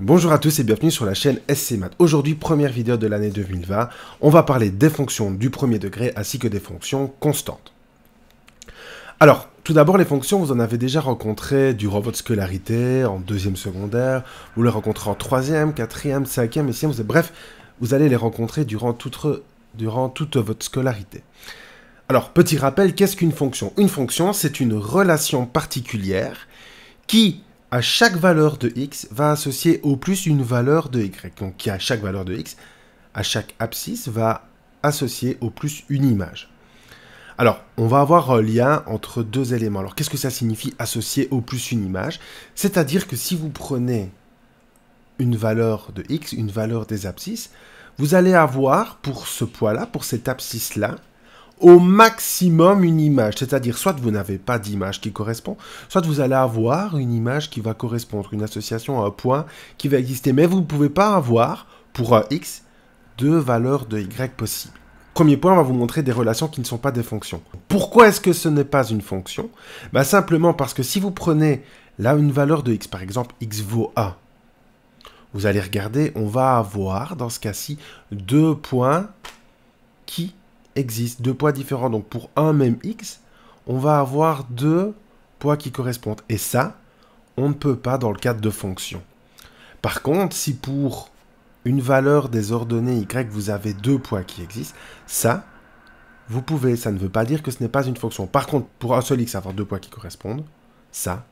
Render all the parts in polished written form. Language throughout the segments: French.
Bonjour à tous et bienvenue sur la chaîne SC Math. Aujourd'hui, première vidéo de l'année 2020, on va parler des fonctions du premier degré ainsi que des fonctions constantes. Alors, tout d'abord, les fonctions, vous en avez déjà rencontré durant votre scolarité, en deuxième secondaire, vous les rencontrez en troisième, quatrième, cinquième et sixième, bref, vous allez les rencontrer durant toute votre scolarité. Alors, petit rappel, qu'est-ce qu'une fonction? Une fonction, c'est une relation particulière qui, à chaque valeur de x, va associer au plus une valeur de y. Donc, qui à chaque valeur de x, à chaque abscisse, va associer au plus une image. Alors, on va avoir un lien entre deux éléments. Alors, qu'est-ce que ça signifie associer au plus une image? C'est-à-dire que si vous prenez une valeur de x, une valeur des abscisses, vous allez avoir pour ce point-là, pour cette abscisse-là, au maximum une image, c'est-à-dire soit vous n'avez pas d'image qui correspond, soit vous allez avoir une image qui va correspondre, une association à un point qui va exister, mais vous ne pouvez pas avoir, pour un x, deux valeurs de y possibles. Premier point, on va vous montrer des relations qui ne sont pas des fonctions. Pourquoi est-ce que ce n'est pas une fonction? Simplement parce que si vous prenez là une valeur de x, par exemple x vaut 1, vous allez regarder, on va avoir dans ce cas-ci deux points qui existent, deux points différents. Donc pour un même x, on va avoir deux points qui correspondent. Et ça, on ne peut pas dans le cadre de fonctions. Par contre, si pour une valeur des ordonnées y, vous avez deux points qui existent, ça, vous pouvez. Ça ne veut pas dire que ce n'est pas une fonction. Par contre, pour un seul x, avoir deux points qui correspondent, ça,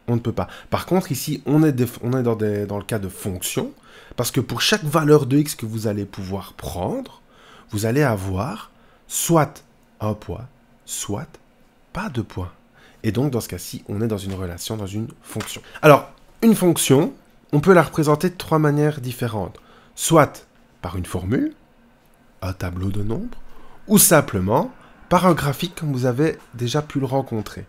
on ne peut pas. Par contre, ici, on est dans le cas de fonction, parce que pour chaque valeur de x que vous allez pouvoir prendre, vous allez avoir soit un point, soit pas de point. Et donc, dans ce cas-ci, on est dans une relation, dans une fonction. Alors, une fonction, on peut la représenter de trois manières différentes. Soit par une formule, un tableau de nombres, ou simplement par un graphique comme vous avez déjà pu le rencontrer.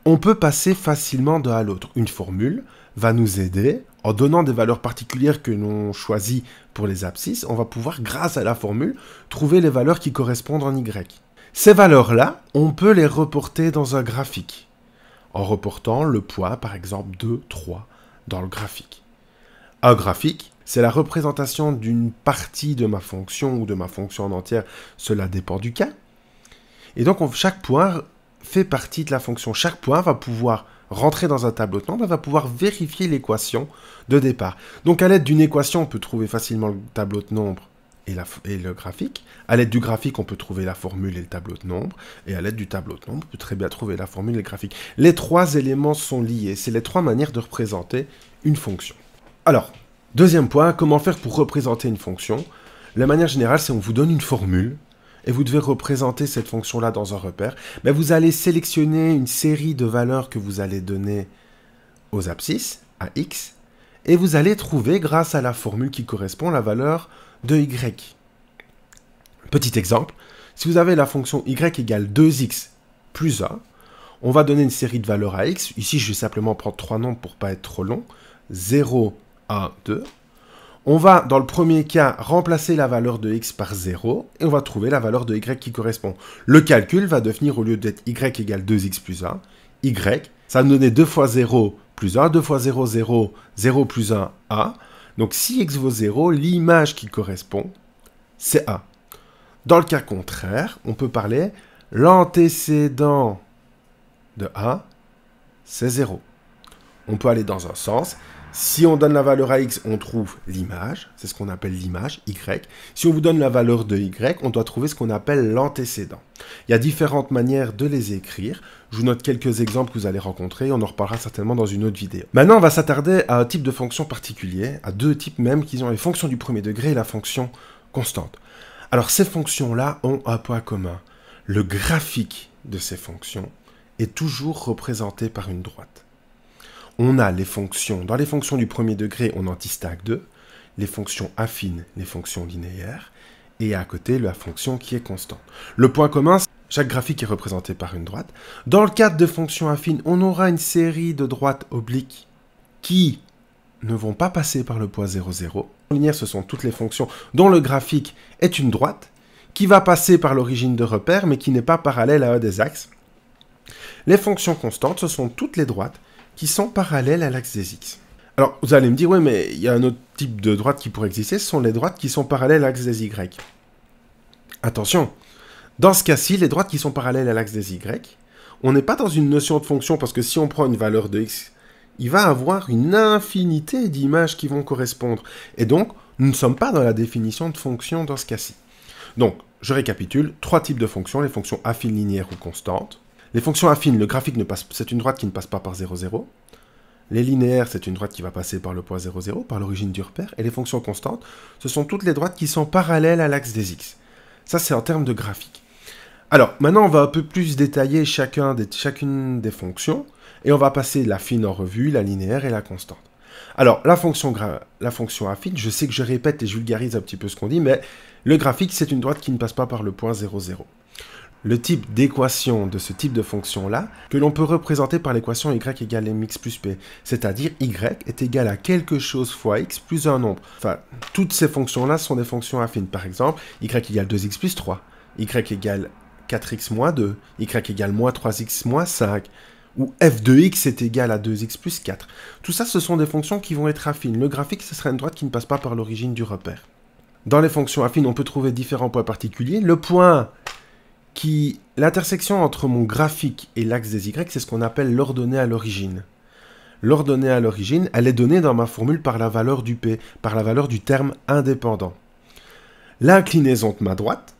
On peut passer facilement d'un à l'autre. Une formule va nous aider, en donnant des valeurs particulières que l'on choisit pour les abscisses, on va pouvoir, grâce à la formule, trouver les valeurs qui correspondent en y. Ces valeurs-là, on peut les reporter dans un graphique, en reportant le point, par exemple, 2, 3, dans le graphique. Un graphique, c'est la représentation d'une partie de ma fonction ou de ma fonction en entière, cela dépend du cas. Et donc, chaque point fait partie de la fonction. Chaque point va pouvoir rentrer dans un tableau de nombres, va pouvoir vérifier l'équation de départ. Donc, à l'aide d'une équation, on peut trouver facilement le tableau de nombres et le graphique. À l'aide du graphique, on peut trouver la formule et le tableau de nombres. Et à l'aide du tableau de nombres, on peut très bien trouver la formule et le graphique. Les trois éléments sont liés. C'est les trois manières de représenter une fonction. Alors, deuxième point, comment faire pour représenter une fonction? La manière générale, c'est on vous donne une formule et vous devez représenter cette fonction-là dans un repère. Mais vous allez sélectionner une série de valeurs que vous allez donner aux abscisses, à x, et vous allez trouver, grâce à la formule qui correspond, la valeur de y. Petit exemple, si vous avez la fonction y égale 2x plus 1, on va donner une série de valeurs à x. Ici, je vais simplement prendre trois nombres pour ne pas être trop long. 0, 1, 2. On va, dans le premier cas, remplacer la valeur de x par 0, et on va trouver la valeur de y qui correspond. Le calcul va devenir, au lieu d'être y égale 2x plus 1, y, ça va me donner 2 fois 0 plus 1, 2 fois 0, 0, 0 plus 1, 1. Donc si x vaut 0, l'image qui correspond, c'est 1. Dans le cas contraire, on peut parler l'antécédent de 1, c'est 0. On peut aller dans un sens. Si on donne la valeur à x, on trouve l'image, c'est ce qu'on appelle l'image, y. Si on vous donne la valeur de y, on doit trouver ce qu'on appelle l'antécédent. Il y a différentes manières de les écrire. Je vous note quelques exemples que vous allez rencontrer, on en reparlera certainement dans une autre vidéo. Maintenant, on va s'attarder à un type de fonction particulier, à deux types même, qui sont les fonctions du premier degré et la fonction constante. Alors, ces fonctions-là ont un point commun. Le graphique de ces fonctions est toujours représenté par une droite. On a les fonctions, dans les fonctions du premier degré, on en distingue deux, les fonctions affines, les fonctions linéaires, et à côté, la fonction qui est constante. Le point commun, chaque graphique est représenté par une droite. Dans le cadre de fonctions affines, on aura une série de droites obliques qui ne vont pas passer par le point 0, 0. Linéaire, ce sont toutes les fonctions dont le graphique est une droite, qui va passer par l'origine de repère, mais qui n'est pas parallèle à un des axes. Les fonctions constantes, ce sont toutes les droites qui sont parallèles à l'axe des x. Alors, vous allez me dire, ouais, mais il y a un autre type de droite qui pourrait exister, ce sont les droites qui sont parallèles à l'axe des Y. Attention, dans ce cas-ci, les droites qui sont parallèles à l'axe des Y, on n'est pas dans une notion de fonction, parce que si on prend une valeur de x, il va avoir une infinité d'images qui vont correspondre. Et donc, nous ne sommes pas dans la définition de fonction dans ce cas-ci. Donc, je récapitule, 3 types de fonctions, les fonctions affines, linéaires ou constantes. Les fonctions affines, le graphique c'est une droite qui ne passe pas par 0, 0. Les linéaires, c'est une droite qui va passer par le point 0, 0, par l'origine du repère. Et les fonctions constantes, ce sont toutes les droites qui sont parallèles à l'axe des x. Ça, c'est en termes de graphique. Alors, maintenant, on va un peu plus détailler chacune des fonctions, et on va passer l'affine en revue, la linéaire et la constante. Alors, la fonction affine, je sais que je répète et je vulgarise un petit peu ce qu'on dit, mais le graphique, c'est une droite qui ne passe pas par le point 0, 0. Le type d'équation de ce type de fonction-là, que l'on peut représenter par l'équation y égale mx plus p, c'est-à-dire y est égal à quelque chose fois x plus un nombre. Enfin, toutes ces fonctions-là sont des fonctions affines. Par exemple, y égale 2x plus 3, y égale 4x moins 2, y égale moins 3x moins 5, ou f de x est égal à 2x plus 4. Tout ça, ce sont des fonctions qui vont être affines. Le graphique, ce serait une droite qui ne passe pas par l'origine du repère. Dans les fonctions affines, on peut trouver différents points particuliers. Le point l'intersection entre mon graphique et l'axe des y, c'est ce qu'on appelle l'ordonnée à l'origine. L'ordonnée à l'origine, elle est donnée dans ma formule par la valeur du p, par la valeur du terme indépendant. L'inclinaison de ma droite,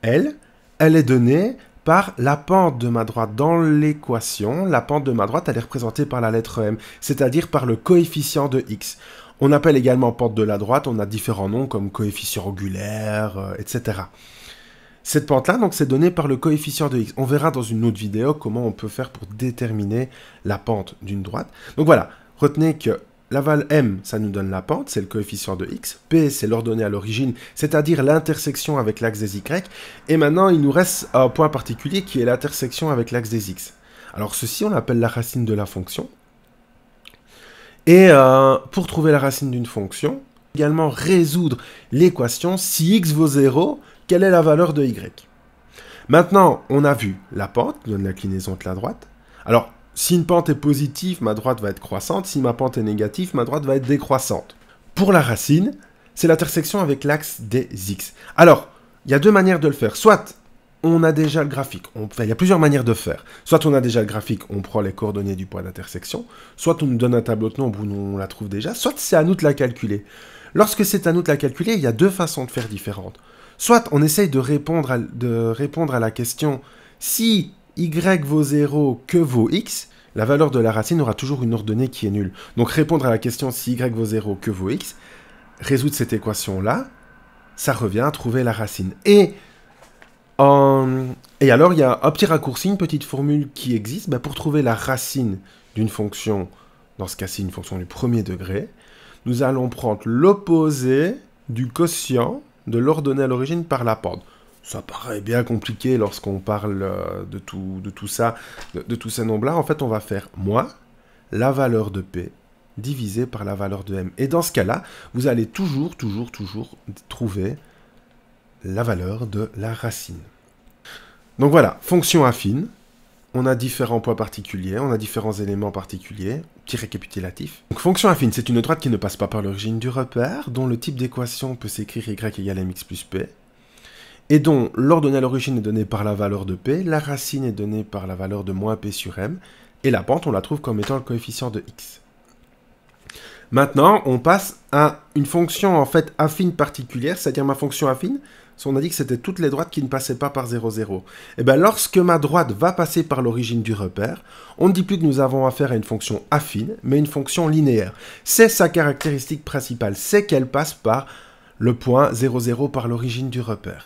elle est donnée par la pente de ma droite. Dans l'équation, la pente de ma droite, elle est représentée par la lettre m, c'est-à-dire par le coefficient de x. On appelle également pente de la droite, on a différents noms comme coefficient angulaire, etc. Cette pente-là, donc, c'est donné par le coefficient de x. On verra dans une autre vidéo comment on peut faire pour déterminer la pente d'une droite. Donc voilà, retenez que la valeur m, ça nous donne la pente, c'est le coefficient de x. P, c'est l'ordonnée à l'origine, c'est-à-dire l'intersection avec l'axe des y. Et maintenant, il nous reste un point particulier qui est l'intersection avec l'axe des x. Alors ceci, on l'appelle la racine de la fonction. Et pour trouver la racine d'une fonction, également résoudre l'équation si x vaut 0, quelle est la valeur de y? Maintenant, on a vu la pente, qui donne l'inclinaison de la droite. Alors, si une pente est positive, ma droite va être croissante. Si ma pente est négative, ma droite va être décroissante. Pour la racine, c'est l'intersection avec l'axe des x. Alors, il y a deux manières de le faire. Soit on a déjà le graphique. Enfin, il y a plusieurs manières de faire. Soit on a déjà le graphique, on prend les coordonnées du point d'intersection. Soit on nous donne un tableau de nombres où on la trouve déjà. Soit c'est à nous de la calculer. Lorsque c'est à nous de la calculer, il y a deux façons de faire différentes. Soit on essaye de répondre à la question si y vaut 0, que vaut x, la valeur de la racine aura toujours une ordonnée qui est nulle. Donc répondre à la question si y vaut 0, que vaut x, résoudre cette équation-là, ça revient à trouver la racine. Et alors il y a un petit raccourci, une petite formule qui existe pour trouver la racine d'une fonction, dans ce cas-ci une fonction du premier degré. Nous allons prendre l'opposé du quotient de l'ordonnée à l'origine par la pente. Ça paraît bien compliqué lorsqu'on parle de tout ça, de tous ces nombres-là. En fait, on va faire moins la valeur de P divisé par la valeur de M. Et dans ce cas-là, vous allez toujours trouver la valeur de la racine. Donc voilà, fonction affine. On a différents points particuliers, on a différents éléments particuliers. Petit récapitulatif. Donc, fonction affine, c'est une droite qui ne passe pas par l'origine du repère, dont le type d'équation peut s'écrire y égale mx plus p, et dont l'ordonnée à l'origine est donnée par la valeur de p, la racine est donnée par la valeur de moins p sur m, et la pente, on la trouve comme étant le coefficient de x. Maintenant, on passe à une fonction en fait affine particulière, c'est-à-dire ma fonction affine. On a dit que c'était toutes les droites qui ne passaient pas par 0, 0. Et bien, lorsque ma droite va passer par l'origine du repère, on ne dit plus que nous avons affaire à une fonction affine, mais une fonction linéaire. C'est sa caractéristique principale, c'est qu'elle passe par le point 0, 0 par l'origine du repère.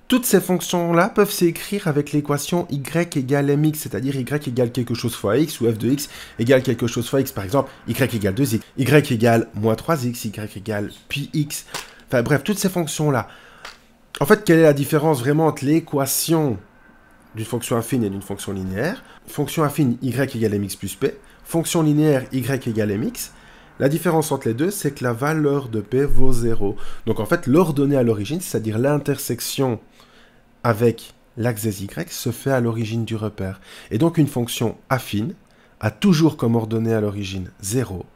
Toutes ces fonctions-là peuvent s'écrire avec l'équation y égale mx, c'est-à-dire y égale quelque chose fois x, ou f de x égale quelque chose fois x. Par exemple, y égale 2x, y égale moins 3x, y égale pi x. Enfin bref, toutes ces fonctions-là. En fait, quelle est la différence vraiment entre l'équation d'une fonction affine et d'une fonction linéaire? Fonction affine, y égale mx plus p. Fonction linéaire, y égale mx. La différence entre les deux, c'est que la valeur de p vaut 0. Donc en fait, l'ordonnée à l'origine, c'est-à-dire l'intersection avec l'axe des y, se fait à l'origine du repère. Et donc une fonction affine a toujours comme ordonnée à l'origine 0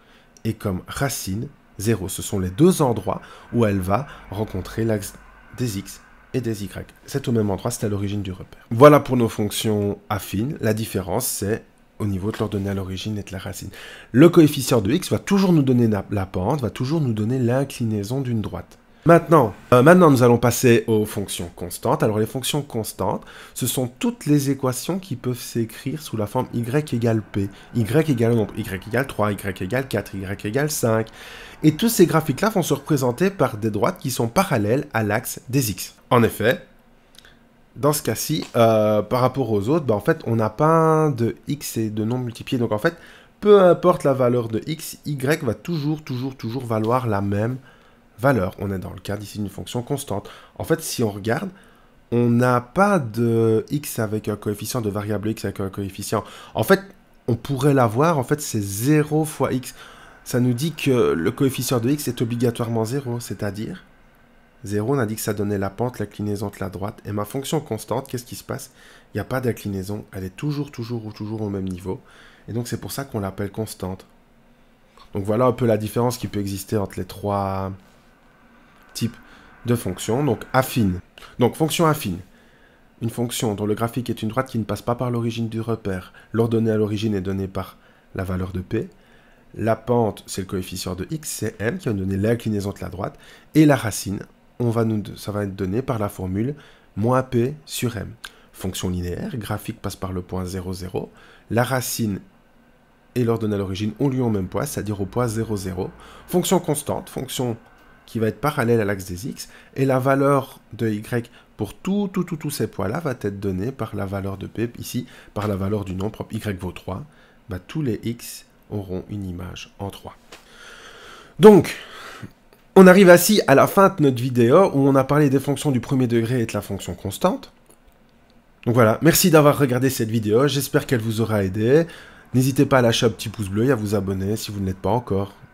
et comme racine 0. Ce sont les deux endroits où elle va rencontrer l'axe des x et des y. C'est au même endroit, c'est à l'origine du repère. Voilà pour nos fonctions affines. La différence, c'est au niveau de l'ordonnée à l'origine et de la racine. Le coefficient de x va toujours nous donner la pente, va toujours nous donner l'inclinaison d'une droite. Maintenant, nous allons passer aux fonctions constantes. Alors, les fonctions constantes, ce sont toutes les équations qui peuvent s'écrire sous la forme y égale p. Y égale nombre, y égale 3, y égale 4, y égale 5. Et tous ces graphiques-là vont se représenter par des droites qui sont parallèles à l'axe des x. En effet, dans ce cas-ci, par rapport aux autres, en fait, on n'a pas de x et de nombres multipliés. Donc, en fait, peu importe la valeur de x, y va toujours valoir la même valeur. On est dans le cadre ici d'une fonction constante. En fait, si on regarde, on n'a pas de x avec un coefficient, de variable x avec un coefficient. En fait, on pourrait l'avoir, en fait, c'est 0 fois x. Ça nous dit que le coefficient de x est obligatoirement 0, c'est-à-dire 0, on a dit que ça donnait la pente, l'inclinaison de la droite. Et ma fonction constante, qu'est-ce qui se passe? Il n'y a pas d'inclinaison, elle est toujours au même niveau. Et donc, c'est pour ça qu'on l'appelle constante. Donc, voilà un peu la différence qui peut exister entre les trois types de fonctions. Donc, affine. Donc, fonction affine. Une fonction dont le graphique est une droite qui ne passe pas par l'origine du repère. L'ordonnée à l'origine est donnée par la valeur de p. La pente, c'est le coefficient de x, c'est m, qui va nous donner l'inclinaison de la droite. Et la racine, ça va être donné par la formule moins p sur m. Fonction linéaire, graphique passe par le point 0, 0. La racine et l'ordonnée à l'origine ont lieu au même point, c'est-à-dire au point 0, 0. Fonction constante, fonction qui va être parallèle à l'axe des x. Et la valeur de y pour tous ces points-là va être donnée par la valeur de p, ici, par la valeur du nom propre y vaut 3. Tous les x auront une image en 3. Donc, on arrive ainsi à la fin de notre vidéo où on a parlé des fonctions du premier degré et de la fonction constante. Donc voilà, merci d'avoir regardé cette vidéo, j'espère qu'elle vous aura aidé. N'hésitez pas à lâcher un petit pouce bleu et à vous abonner si vous ne l'êtes pas encore.